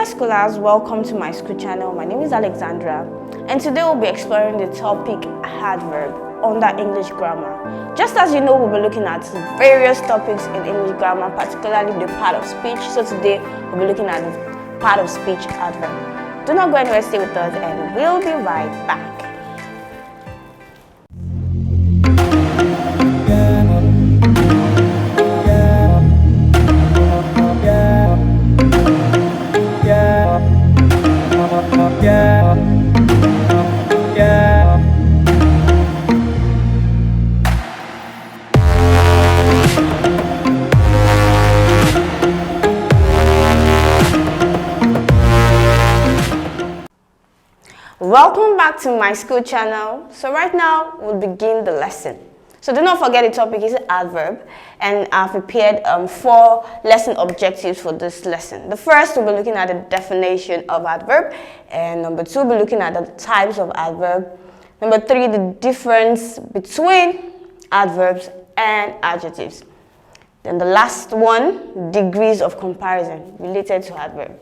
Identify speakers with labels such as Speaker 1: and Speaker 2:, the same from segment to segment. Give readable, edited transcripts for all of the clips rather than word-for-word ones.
Speaker 1: my scholars, welcome to my school channel. My name is Alexandra, and today we'll be exploring the topic adverb under English grammar. Just as you know, we'll be looking at various topics in English grammar, particularly the part of speech. So today we'll be looking at the part of speech adverb. Do not go anywhere, stay with us, and we'll be right back. Welcome back to my school channel. So right now we'll begin the lesson. So do not forget the topic is adverb, and I've prepared 4 lesson objectives for this lesson. The first, we'll be looking at the definition of adverb, and number 2, we'll be looking at the types of adverb. Number 3, the difference between adverbs and adjectives. Then the last one, degrees of comparison related to adverb.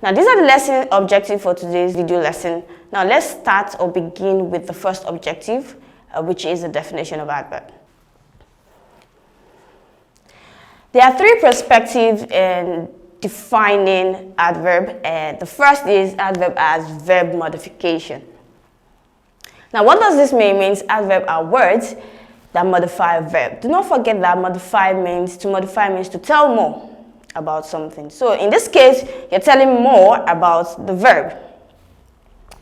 Speaker 1: Now these are the lesson objectives for today's video lesson. Now let's start or begin with the first objective, which is the definition of adverb. There are 3 perspectives in defining adverb, and the first is adverb as verb modification. Now what does this mean? It means adverb are words that modify a verb. Do not forget that modify means to tell more about something. So in this case, you're telling more about the verb.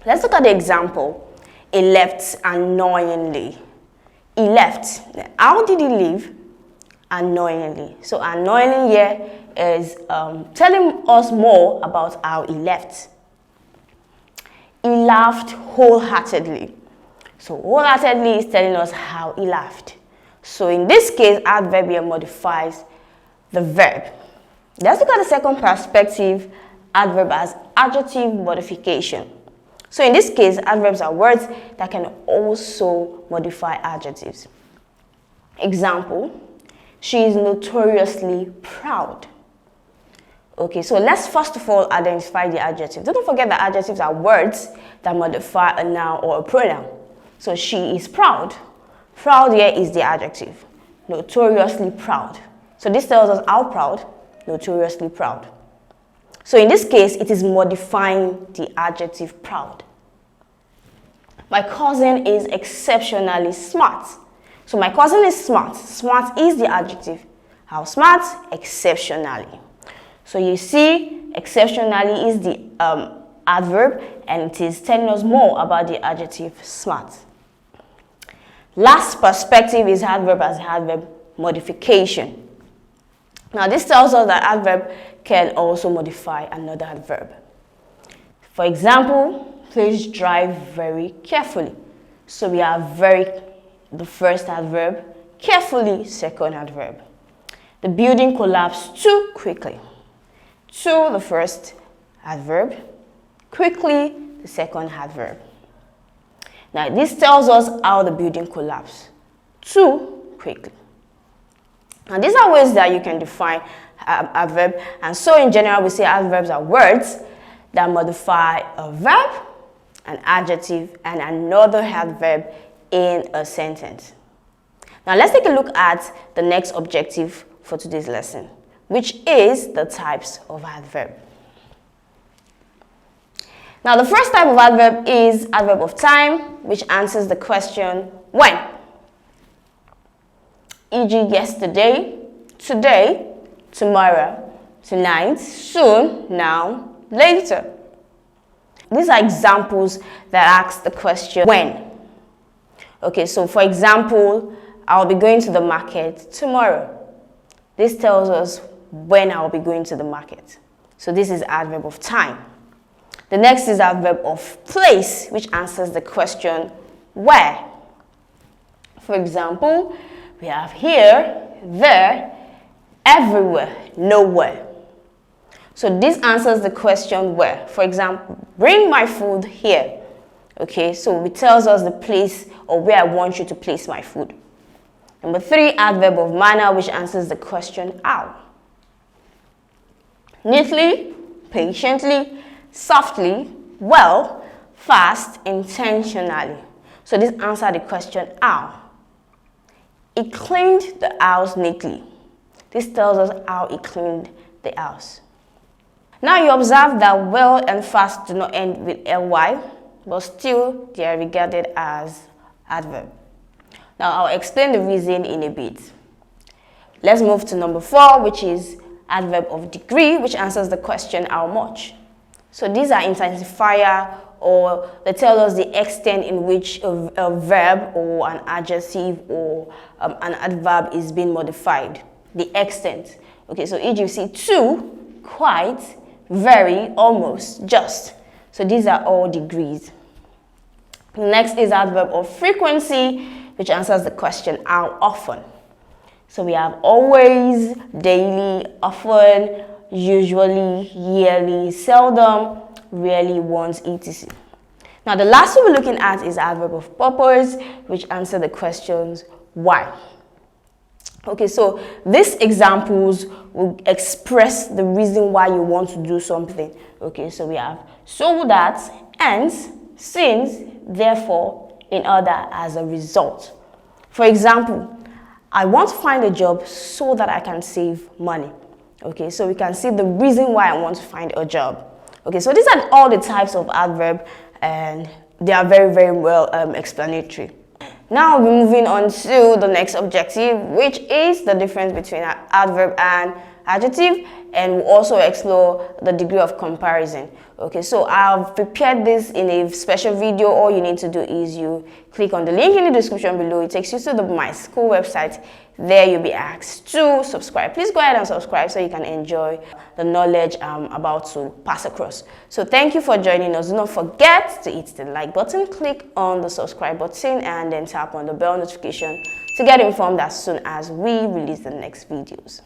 Speaker 1: Let's look at the example. He left annoyingly. He left. How did he leave? Annoyingly. So annoyingly here is telling us more about how he left. He laughed wholeheartedly. So wholeheartedly is telling us how he laughed. So in this case, adverb here modifies the verb. Let's look at the second perspective, adverb as adjective modification. So in this case, adverbs are words that can also modify adjectives. Example, she is notoriously proud. Okay, so let's first of all identify the adjective. Don't forget that adjectives are words that modify a noun or a pronoun. So she is proud. Proud here is the adjective. Notoriously proud. So this tells us how proud. Notoriously proud. So in this case, it is modifying the adjective proud. My cousin is exceptionally smart. So my cousin is smart. Smart is the adjective. How smart? Exceptionally. So you see, exceptionally is the adverb, and it is telling us more about the adjective smart. Last perspective is adverb as adverb modification. Now this tells us that adverb can also modify another adverb. For example, please drive very carefully. So we have very, the first adverb, carefully, second adverb. The building collapsed too quickly. To the first adverb, quickly, the second adverb. Now this tells us how the building collapsed. Too quickly. And these are ways that you can define adverb. And so in general, we say adverbs are words that modify a verb, an adjective, and another adverb in a sentence. Now let's take a look at the next objective for today's lesson, which is the types of adverb. Now the first type of adverb is adverb of time, which answers the question when. E.g. yesterday, today, tomorrow, tonight, soon, now, later. These are examples that ask the question when. Okay, so for example, I'll be going to the market tomorrow. This tells us when I'll be going to the market. So this is adverb of time. The next is adverb of place, which answers the question where. For example, we have here, there, everywhere, nowhere. So this answers the question where. For example, bring my food here. Okay, so it tells us the place or where I want you to place my food. Number 3, adverb of manner, which answers the question how. Neatly, patiently, softly, well, fast, intentionally. So this answers the question how. He cleaned the house neatly. This tells us how he cleaned the house. Now you observe that well and fast do not end with ly, but still they are regarded as adverb. Now I'll explain the reason in a bit. Let's move to number 4, which is adverb of degree, which answers the question how much. So these are intensifier, or they tell us the extent in which a verb or an adjective or an adverb is being modified. The extent. Okay, so e.g. you see to, quite, very, almost, just. So these are all degrees. Next is adverb of frequency, which answers the question how often. So we have always, daily, often, usually, yearly, seldom, rarely, once, etc. Now the last one we're looking at is adverb of purpose, which answer the questions why. Okay, so these examples will express the reason why you want to do something. Okay, so we have so that, hence, since, therefore, in order, as a result. For example, I want to find a job so that I can save money. Okay, so we can see the reason why I want to find a job. Okay, so these are all the types of adverb, and they are very, very well explanatory. Now we're moving on to the next objective, which is the difference between an adverb and adjective, and we'll also explore the degree of comparison. Okay, so I've prepared this in a special video. All you need to do is you click on the link in the description below. It takes you to my school website. There you'll be asked to subscribe. Please go ahead and subscribe so you can enjoy the knowledge I'm about to pass across. So thank you for joining us. Do not forget to hit the like button, click on the subscribe button, and then tap on the bell notification to get informed as soon as we release the next videos.